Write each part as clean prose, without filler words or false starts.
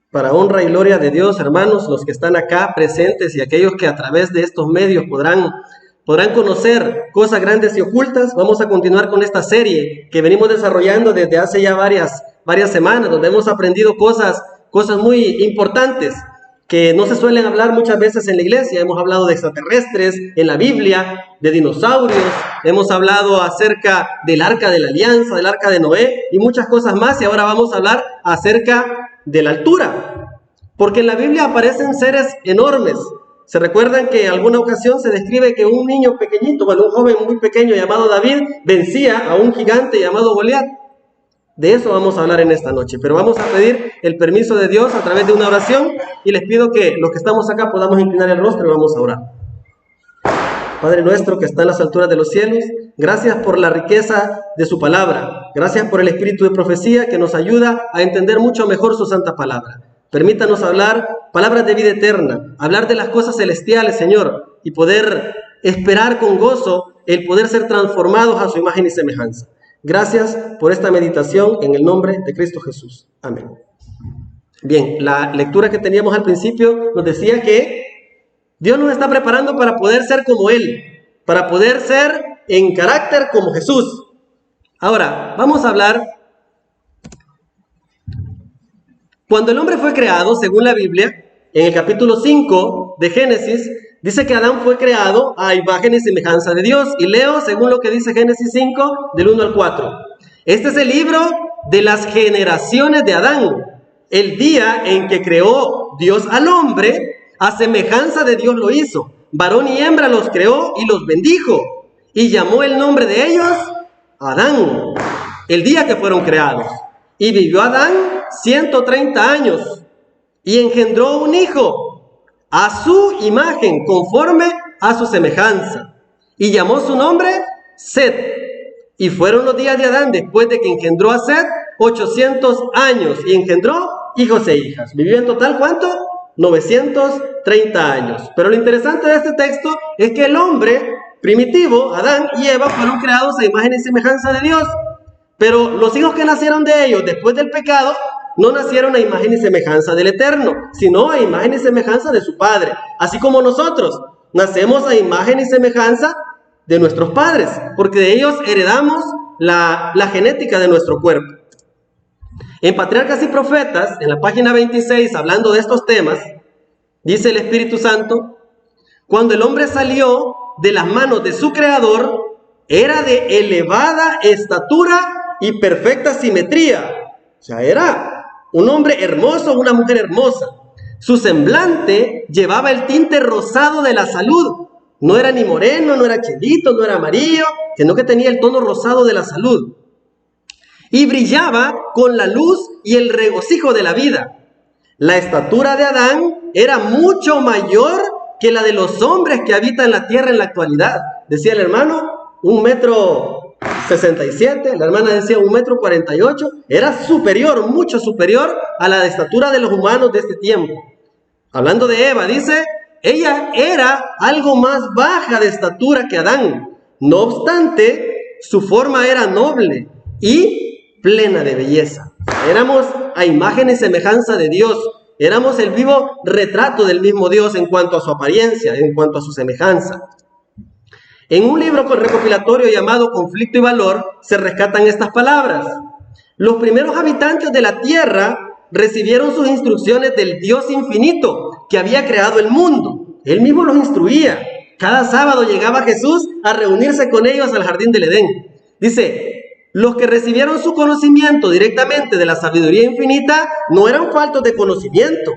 Para honra y gloria de Dios, hermanos, los que están acá presentes y aquellos que a través de estos medios podrán conocer cosas grandes y ocultas, vamos a continuar con esta serie que venimos desarrollando desde hace ya varias semanas, donde hemos aprendido cosas muy importantes que no se suelen hablar muchas veces en la iglesia. Hemos hablado de extraterrestres en la Biblia, de dinosaurios, hemos hablado acerca del arca de la alianza, del arca de Noé y muchas cosas más, y ahora vamos a hablar acerca de la altura, porque en la Biblia aparecen seres enormes. Se recuerdan que en alguna ocasión se describe que un niño pequeñito, un joven muy pequeño llamado David, vencía a un gigante llamado Goliat. De eso vamos a hablar en esta noche, pero vamos a pedir el permiso de Dios a través de una oración, y les pido que los que estamos acá podamos inclinar el rostro y vamos a orar. Padre nuestro que está en las alturas de los cielos, gracias por la riqueza de su palabra, gracias por el espíritu de profecía que nos ayuda a entender mucho mejor su santa palabra. Permítanos hablar palabras de vida eterna, hablar de las cosas celestiales, Señor, y poder esperar con gozo el poder ser transformados a su imagen y semejanza. Gracias por esta meditación en el nombre de Cristo Jesús. Amén. Bien, la lectura que teníamos al principio nos decía que Dios nos está preparando para poder ser como Él, para poder ser en carácter como Jesús. Ahora, vamos a hablar. Cuando el hombre fue creado, según la Biblia, en el capítulo 5 de Génesis, dice que Adán fue creado a imagen y semejanza de Dios. Y leo según lo que dice Génesis 5, del 1 al 4. Este es el libro de las generaciones de Adán. El día en que creó Dios al hombre, a semejanza de Dios lo hizo. Varón y hembra los creó y los bendijo. Y llamó el nombre de ellos Adán, el día que fueron creados. Y vivió Adán 130 años y engendró un hijo a su imagen, conforme a su semejanza. Y llamó su nombre Set. Y fueron los días de Adán, después de que engendró a Set, 800 años. Y engendró hijos e hijas. Vivió en total, ¿cuánto? 930 años. Pero lo interesante de este texto es que el hombre primitivo, Adán y Eva, fueron creados a imagen y semejanza de Dios. Pero los hijos que nacieron de ellos después del pecado no nacieron a imagen y semejanza del Eterno, sino a imagen y semejanza de su Padre. Así como nosotros nacemos a imagen y semejanza de nuestros padres, porque de ellos heredamos la genética de nuestro cuerpo. En Patriarcas y Profetas, en la página 26, hablando de estos temas, dice el Espíritu Santo: cuando el hombre salió de las manos de su Creador, era de elevada estatura y perfecta simetría. O sea, era un hombre hermoso, una mujer hermosa. Su semblante llevaba el tinte rosado de la salud. No era ni moreno, no era chelito, no era amarillo, sino que tenía el tono rosado de la salud. Y brillaba con la luz y el regocijo de la vida. La estatura de Adán era mucho mayor que la de los hombres que habitan la tierra en la actualidad. Decía el hermano, 1,67 m, la hermana decía 1,48 m. Era superior, mucho superior a la estatura de los humanos de este tiempo. Hablando de Eva, dice, ella era algo más baja de estatura que Adán. No obstante, su forma era noble y plena de belleza. Éramos a imagen y semejanza de Dios. Éramos el vivo retrato del mismo Dios en cuanto a su apariencia, en cuanto a su semejanza. En un libro recopilatorio llamado Conflicto y Valor se rescatan estas palabras. Los primeros habitantes de la tierra recibieron sus instrucciones del Dios infinito que había creado el mundo. Él mismo los instruía. Cada sábado llegaba Jesús a reunirse con ellos al jardín del Edén. Dice, los que recibieron su conocimiento directamente de la sabiduría infinita no eran faltos de conocimiento.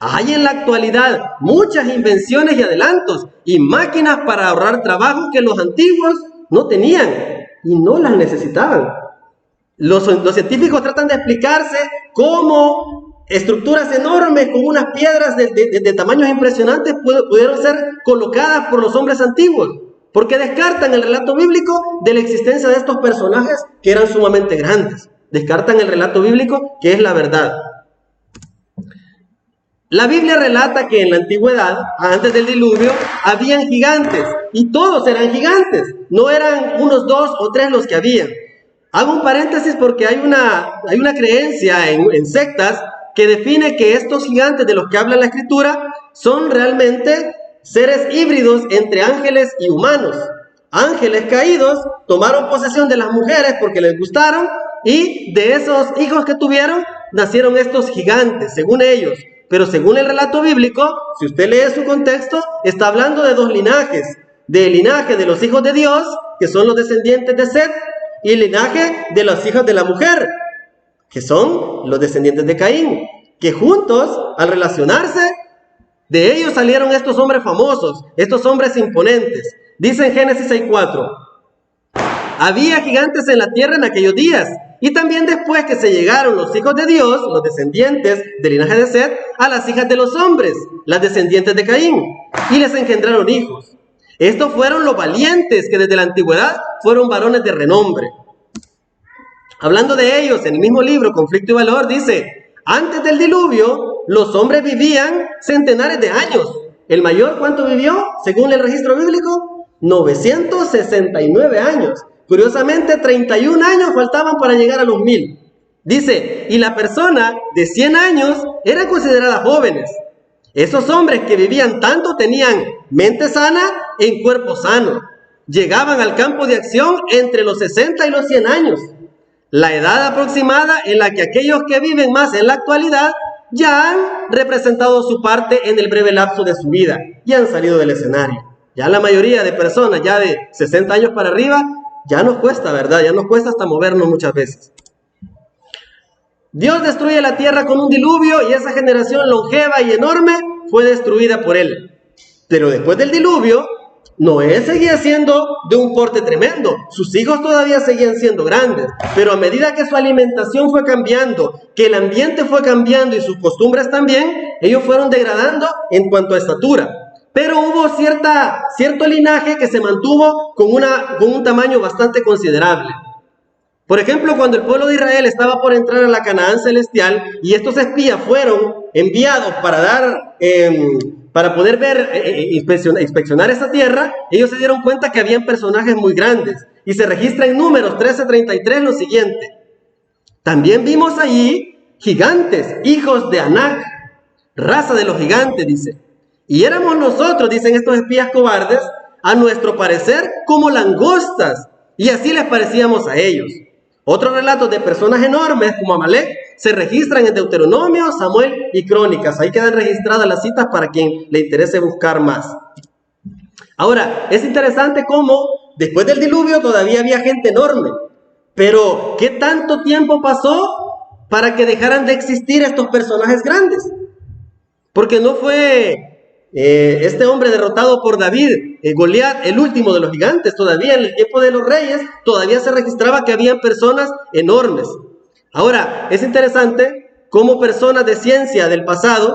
Hay en la actualidad muchas invenciones y adelantos y máquinas para ahorrar trabajo que los antiguos no tenían y no las necesitaban. Los científicos tratan de explicarse cómo estructuras enormes con unas piedras de tamaños impresionantes pudieron ser colocadas por los hombres antiguos, porque descartan el relato bíblico de la existencia de estos personajes que eran sumamente grandes. Descartan el relato bíblico que es la verdad. La Biblia relata que en la antigüedad, antes del diluvio, habían gigantes, y todos eran gigantes, no eran unos 2 o 3 los que habían. Hago un paréntesis porque hay una creencia en sectas que define que estos gigantes de los que habla la Escritura son realmente seres híbridos entre ángeles y humanos. Ángeles caídos tomaron posesión de las mujeres porque les gustaron, y de esos hijos que tuvieron nacieron estos gigantes, según ellos. Pero según el relato bíblico, si usted lee su contexto, está hablando de dos linajes: del linaje de los hijos de Dios, que son los descendientes de Set, y el linaje de los hijos de la mujer, que son los descendientes de Caín, que juntos, al relacionarse, de ellos salieron estos hombres famosos, estos hombres imponentes. Dice en Génesis 6:4, había gigantes en la tierra en aquellos días, y también después que se llegaron los hijos de Dios, los descendientes del linaje de Set, a las hijas de los hombres, las descendientes de Caín, y les engendraron hijos. Estos fueron los valientes que desde la antigüedad fueron varones de renombre. Hablando de ellos, en el mismo libro, Conflicto y Valor, dice, antes del diluvio, los hombres vivían centenares de años. ¿El mayor cuánto vivió, según el registro bíblico? 969 años. Curiosamente, 31 años faltaban para llegar a los 1000. Dice, y la persona de 100 años eran consideradas jóvenes. Esos hombres que vivían tanto tenían mente sana en cuerpo sano. Llegaban al campo de acción entre los 60 y los 100 años. La edad aproximada en la que aquellos que viven más en la actualidad ya han representado su parte en el breve lapso de su vida y han salido del escenario. Ya la mayoría de personas ya de 60 años para arriba, ya nos cuesta, ¿verdad? Ya nos cuesta hasta movernos muchas veces. Dios destruye la tierra con un diluvio y esa generación longeva y enorme fue destruida por él. Pero después del diluvio, Noé seguía siendo de un porte tremendo. Sus hijos todavía seguían siendo grandes. Pero a medida que su alimentación fue cambiando, que el ambiente fue cambiando y sus costumbres también, ellos fueron degradando en cuanto a estatura. Pero hubo cierto linaje que se mantuvo con un tamaño bastante considerable. Por ejemplo, cuando el pueblo de Israel estaba por entrar a la Canaán celestial y estos espías fueron enviados para poder inspeccionar esa tierra, ellos se dieron cuenta que habían personajes muy grandes. Y se registra en Números 13:33 lo siguiente. También vimos allí gigantes, hijos de Anac, raza de los gigantes, dice. Y éramos nosotros, dicen estos espías cobardes, a nuestro parecer como langostas, y así les parecíamos a ellos. Otros relatos de personas enormes como Amalek se registran en Deuteronomio, Samuel y Crónicas. Ahí quedan registradas las citas para quien le interese buscar más. Ahora, es interesante cómo después del diluvio todavía había gente enorme. Pero, ¿qué tanto tiempo pasó para que dejaran de existir estos personajes grandes? Porque no fue este hombre derrotado por David, Goliat, el último de los gigantes. Todavía en el tiempo de los reyes, todavía se registraba que habían personas enormes. Ahora, es interesante cómo personas de ciencia del pasado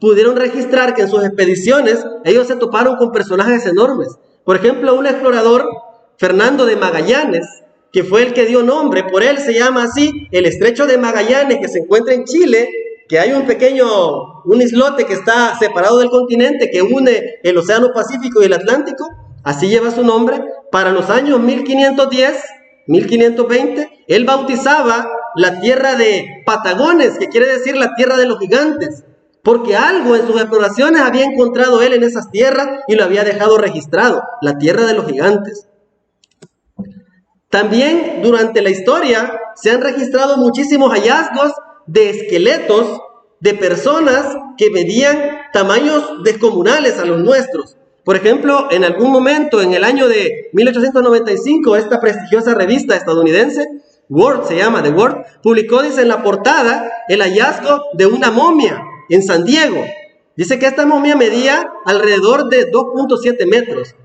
pudieron registrar que en sus expediciones ellos se toparon con personajes enormes. Por ejemplo, un explorador, Fernando de Magallanes, que fue el que dio nombre, por él se llama así, el Estrecho de Magallanes, que se encuentra en Chile, que hay un islote que está separado del continente, que une el Océano Pacífico y el Atlántico, así lleva su nombre. Para los años 1510, 1520, él bautizaba la tierra de Patagones, que quiere decir la tierra de los gigantes, porque algo en sus exploraciones había encontrado él en esas tierras y lo había dejado registrado, la tierra de los gigantes. También durante la historia se han registrado muchísimos hallazgos de esqueletos de personas que medían tamaños descomunales a los nuestros. Por ejemplo, en algún momento, en el año de 1895, esta prestigiosa revista estadounidense, World, se llama The World, publicó, dice en la portada, el hallazgo de una momia en San Diego. Dice que esta momia medía alrededor de 2.7 metros.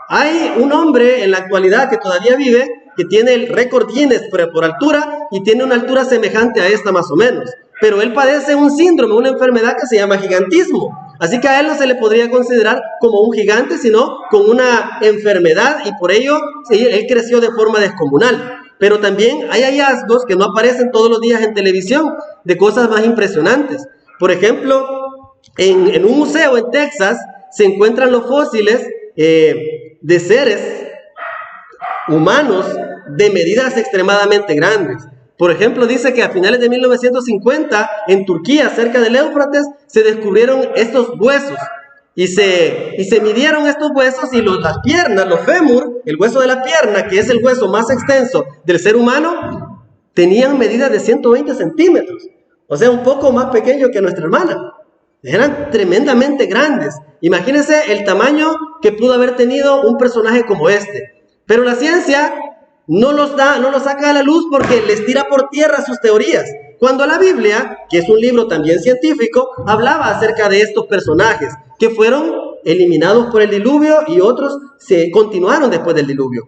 Hay un hombre en la actualidad que todavía vive, que tiene el récord Guinness por altura y tiene una altura semejante a esta más o menos. Pero él padece un síndrome, una enfermedad que se llama gigantismo. Así que a él no se le podría considerar como un gigante, sino con una enfermedad, y por ello él creció de forma descomunal. Pero también hay hallazgos que no aparecen todos los días en televisión, de cosas más impresionantes. Por ejemplo, en un museo en Texas se encuentran los fósiles de seres humanos de medidas extremadamente grandes. Por ejemplo, dice que a finales de 1950, en Turquía, cerca del Éufrates, se descubrieron estos huesos y se midieron estos huesos y las piernas, los fémur, el hueso de la pierna, que es el hueso más extenso del ser humano, tenían medidas de 120 centímetros. O sea, un poco más pequeño que nuestra hermana. Eran tremendamente grandes. Imagínense el tamaño que pudo haber tenido un personaje como este. Pero la ciencia no los saca a la luz porque les tira por tierra sus teorías. Cuando la Biblia, que es un libro también científico, hablaba acerca de estos personajes que fueron eliminados por el diluvio y otros se continuaron después del diluvio.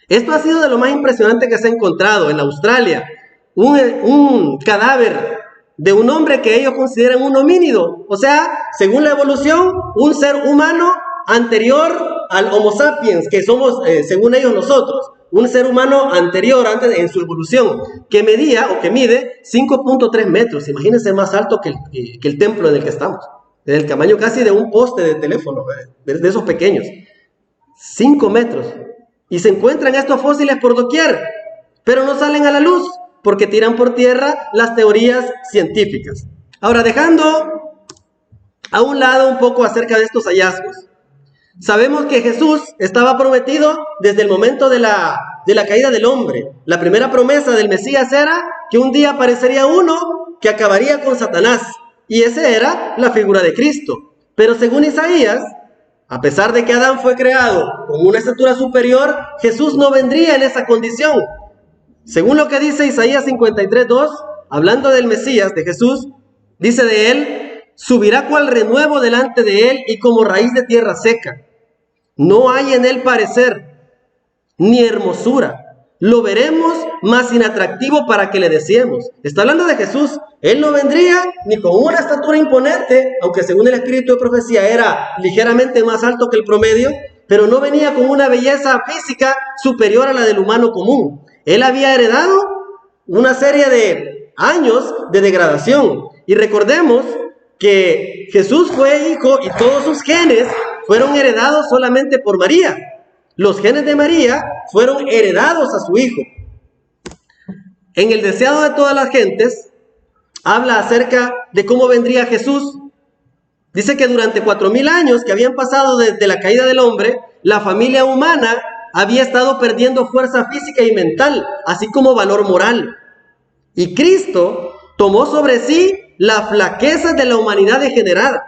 Esto ha sido de lo más impresionante que se ha encontrado en Australia. Un cadáver de un hombre que ellos consideran un homínido. O sea, según la evolución, un ser humano anterior al Homo sapiens, que somos, según ellos, nosotros. Un ser humano anterior, antes en su evolución, que mide 5.3 metros. Imagínense, más alto que el templo en el que estamos. Del tamaño casi de un poste de teléfono, de esos pequeños. 5 metros. Y se encuentran estos fósiles por doquier, pero no salen a la luz porque tiran por tierra las teorías científicas. Ahora, dejando a un lado un poco acerca de estos hallazgos, sabemos que Jesús estaba prometido desde el momento de la caída del hombre. La primera promesa del Mesías era que un día aparecería uno que acabaría con Satanás, y esa era la figura de Cristo. Pero según Isaías, a pesar de que Adán fue creado con una estatura superior, Jesús no vendría en esa condición. Según lo que dice Isaías 53:2, hablando del Mesías, de Jesús, dice de él: subirá cual renuevo delante de él y como raíz de tierra seca. No hay en él parecer, ni hermosura. Lo veremos más inatractivo para que le deseemos. Está hablando de Jesús. Él no vendría ni con una estatura imponente, aunque según el espíritu de profecía era ligeramente más alto que el promedio, pero no venía con una belleza física superior a la del humano común. Él había heredado una serie de años de degradación. Y recordemos que Jesús fue hijo y todos sus genes fueron heredados solamente por María. Los genes de María fueron heredados a su hijo. En el deseado de todas las gentes, habla acerca de cómo vendría Jesús. Dice que durante 4,000 años que habían pasado desde la caída del hombre, la familia humana había estado perdiendo fuerza física y mental, así como valor moral. Y Cristo tomó sobre sí la flaqueza de la humanidad degenerada.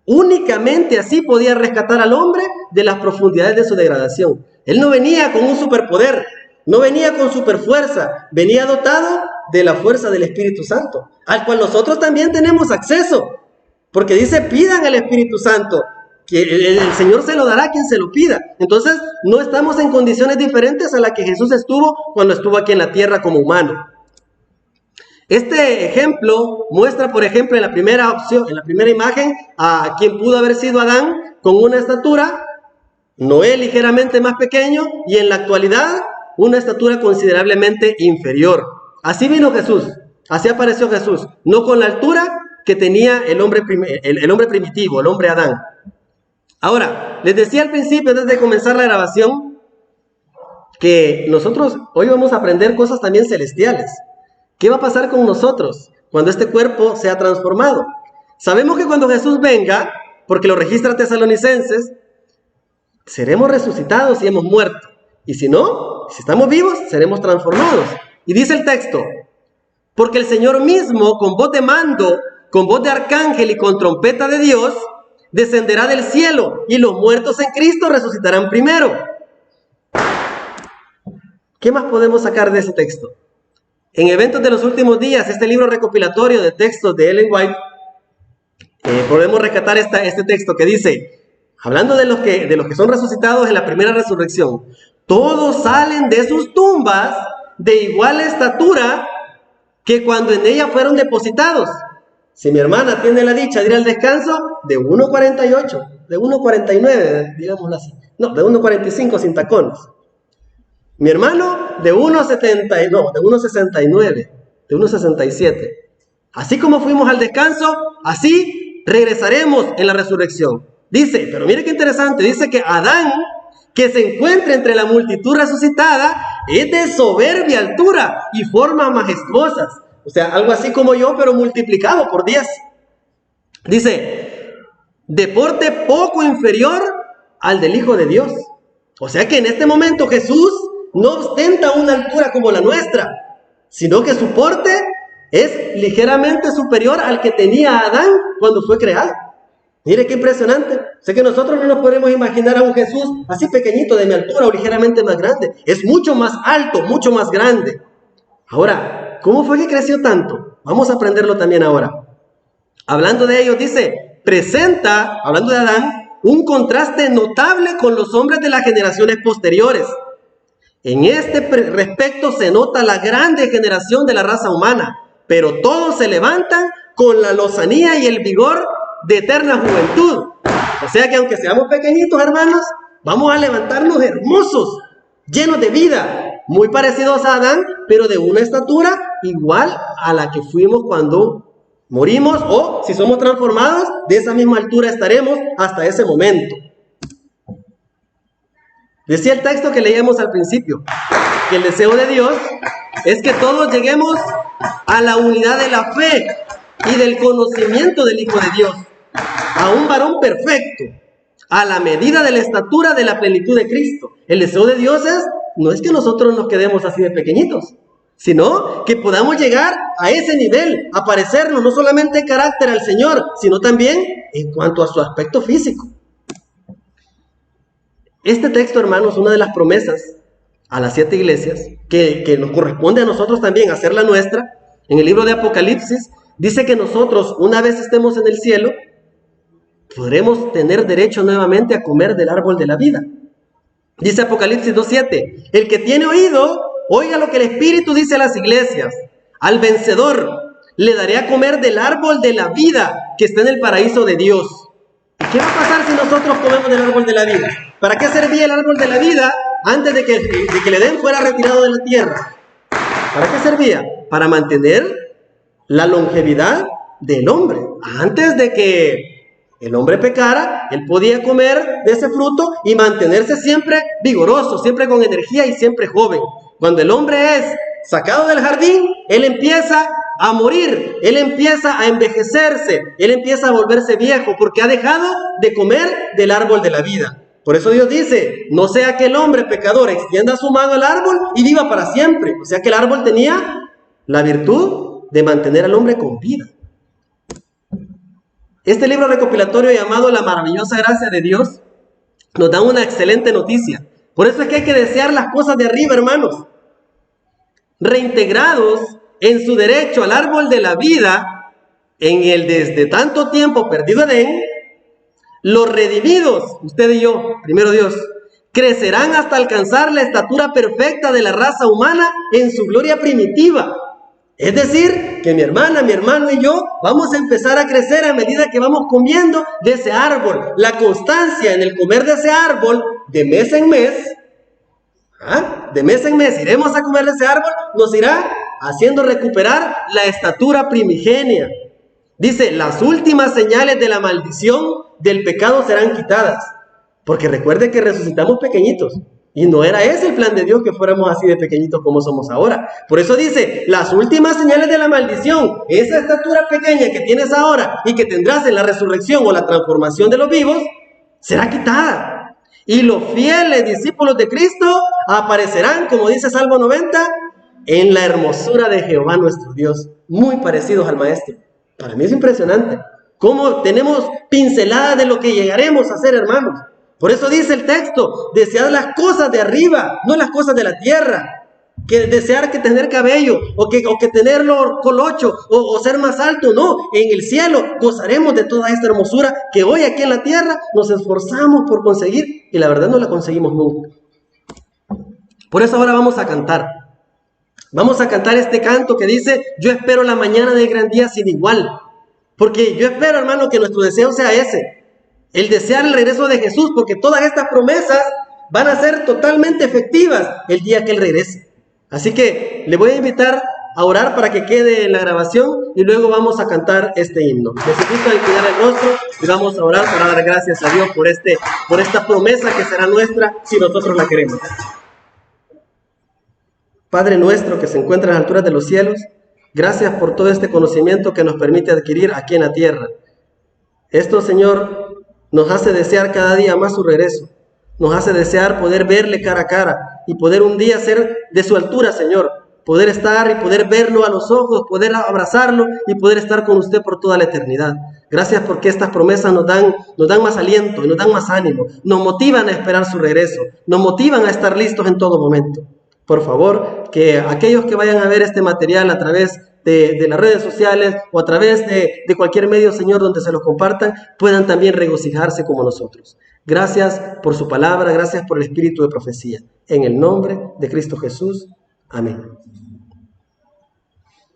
Únicamente así podía rescatar al hombre de las profundidades de su degradación. Él no venía con un superpoder, no venía con superfuerza, venía dotado de la fuerza del Espíritu Santo, al cual nosotros también tenemos acceso, porque dice: pidan al Espíritu Santo, que el Señor se lo dará a quien se lo pida. Entonces no estamos en condiciones diferentes a las que Jesús estuvo cuando estuvo aquí en la tierra como humano. Este ejemplo muestra, por ejemplo, en la primera imagen, a quien pudo haber sido Adán con una estatura, Noé ligeramente más pequeño, y en la actualidad una estatura considerablemente inferior. Así vino Jesús, así apareció Jesús, no con la altura que tenía el hombre primitivo, el hombre Adán. Ahora, les decía al principio, antes de comenzar la grabación, que nosotros hoy vamos a aprender cosas también celestiales. ¿Qué va a pasar con nosotros cuando este cuerpo sea transformado? Sabemos que cuando Jesús venga, porque lo registra Tesalonicenses, seremos resucitados y hemos muerto. Y si no, si estamos vivos, seremos transformados. Y dice el texto: porque el Señor mismo, con voz de mando, con voz de arcángel y con trompeta de Dios, descenderá del cielo, y los muertos en Cristo resucitarán primero. ¿Qué más podemos sacar de ese texto? En Eventos de los Últimos Días, este libro recopilatorio de textos de Ellen White, podemos rescatar este texto que dice, hablando de los que son resucitados en la primera resurrección: todos salen de sus tumbas de igual estatura que cuando en ella fueron depositados. Si mi hermana tiene la dicha de ir al descanso, de 1,48, de 1,49, digámoslo así. No, de 1,45 sin tacones. Mi hermano, de 1,69, de 1,67. Así como fuimos al descanso, así regresaremos en la resurrección. Dice, pero mire qué interesante, dice que Adán que se encuentra entre la multitud resucitada es de soberbia altura y formas majestuosas. O sea, algo así como yo, pero multiplicado por 10. Dice, de porte poco inferior al del Hijo de Dios. O sea que en este momento Jesús no ostenta una altura como la nuestra, sino que su porte es ligeramente superior al que tenía Adán cuando fue creado. Mire qué impresionante. Sé que nosotros no nos podemos imaginar a un Jesús así pequeñito de mi altura o ligeramente más grande. Es mucho más alto, mucho más grande. Ahora, ¿cómo fue que creció tanto? Vamos a aprenderlo también ahora. Hablando de ello, dice, presenta, hablando de Adán, un contraste notable con los hombres de las generaciones posteriores. En este respecto se nota la gran degeneración de la raza humana, pero todos se levantan con la lozanía y el vigor de eterna juventud. O sea que aunque seamos pequeñitos, hermanos, vamos a levantarnos hermosos, llenos de vida, muy parecidos a Adán, pero de una estatura igual a la que fuimos cuando morimos, o si somos transformados, de esa misma altura estaremos hasta ese momento. Decía el texto que leíamos al principio, que el deseo de Dios es que todos lleguemos a la unidad de la fe y del conocimiento del Hijo de Dios, a un varón perfecto, a la medida de la estatura de la plenitud de Cristo. El deseo de Dios no es que nosotros nos quedemos así de pequeñitos, sino que podamos llegar a ese nivel, a parecernos no solamente en carácter al Señor, sino también en cuanto a su aspecto físico. Este texto, hermanos, una de las promesas a las 7 iglesias, que nos corresponde a nosotros también hacer la nuestra, en el libro de Apocalipsis, dice que nosotros, una vez estemos en el cielo, podremos tener derecho nuevamente a comer del árbol de la vida. Dice Apocalipsis 2:7, el que tiene oído, oiga lo que el Espíritu dice a las iglesias. Al vencedor le daré a comer del árbol de la vida que está en el paraíso de Dios. ¿Qué va a pasar si nosotros comemos del árbol de la vida? ¿Para qué servía el árbol de la vida antes de que el Edén fuera retirado de la tierra? ¿Para qué servía? Para mantener la longevidad del hombre. Antes de que el hombre pecara, él podía comer de ese fruto y mantenerse siempre vigoroso, siempre con energía y siempre joven. Cuando el hombre es sacado del jardín, él empieza a morir, él empieza a envejecerse, él empieza a volverse viejo porque ha dejado de comer del árbol de la vida. Por eso Dios dice, no sea que el hombre pecador extienda su mano al árbol y viva para siempre. O sea que el árbol tenía la virtud de mantener al hombre con vida. Este libro recopilatorio llamado La maravillosa gracia de Dios nos da una excelente noticia. Por eso es que hay que desear las cosas de arriba, hermanos. Reintegrados en su derecho al árbol de la vida, en el desde tanto tiempo perdido Edén, los redimidos, usted y yo, primero Dios, crecerán hasta alcanzar la estatura perfecta de la raza humana en su gloria primitiva. Es decir, que mi hermana, mi hermano y yo vamos a empezar a crecer a medida que vamos comiendo de ese árbol. La constancia en el comer de ese árbol, de mes en mes, iremos a comer de ese árbol, nos irá haciendo recuperar la estatura primigenia. Dice, las últimas señales de la maldición del pecado serán quitadas. Porque recuerde que resucitamos pequeñitos. Y no era ese el plan de Dios, que fuéramos así de pequeñitos como somos ahora. Por eso dice, las últimas señales de la maldición, esa estatura pequeña que tienes ahora y que tendrás en la resurrección o la transformación de los vivos, será quitada. Y los fieles discípulos de Cristo aparecerán, como dice Salmo 90, en la hermosura de Jehová nuestro Dios, muy parecidos al Maestro. Para mí es impresionante cómo tenemos pinceladas de lo que llegaremos a ser, hermanos. Por eso dice el texto, desead las cosas de arriba, no las cosas de la tierra. Que desear que tener cabello, o que tenerlo colocho, o ser más alto, no. En el cielo gozaremos de toda esta hermosura que hoy aquí en la tierra nos esforzamos por conseguir, y la verdad no la conseguimos nunca. Por eso ahora vamos a cantar. Vamos a cantar este canto que dice, yo espero la mañana del gran día sin igual. Porque yo espero, hermano, que nuestro deseo sea ese. El desear el regreso de Jesús, porque todas estas promesas van a ser totalmente efectivas el día que Él regrese. Así que le voy a invitar a orar para que quede en la grabación y luego vamos a cantar este himno. Necesito inclinar el rostro y vamos a orar para dar gracias a Dios por esta promesa que será nuestra si nosotros la queremos. Padre nuestro que se encuentra en las alturas de los cielos, gracias por todo este conocimiento que nos permite adquirir aquí en la tierra. Esto, Señor, nos hace desear cada día más su regreso. Nos hace desear poder verle cara a cara y poder un día ser de su altura, Señor. Poder estar y poder verlo a los ojos, poder abrazarlo y poder estar con usted por toda la eternidad. Gracias porque estas promesas nos dan más aliento y nos dan más ánimo. Nos motivan a esperar su regreso. Nos motivan a estar listos en todo momento. Por favor, que aquellos que vayan a ver este material a través de las redes sociales o a través de cualquier medio, Señor, donde se los compartan, puedan también regocijarse como nosotros. Gracias por su palabra, gracias por el espíritu de profecía. En el nombre de Cristo Jesús. Amén.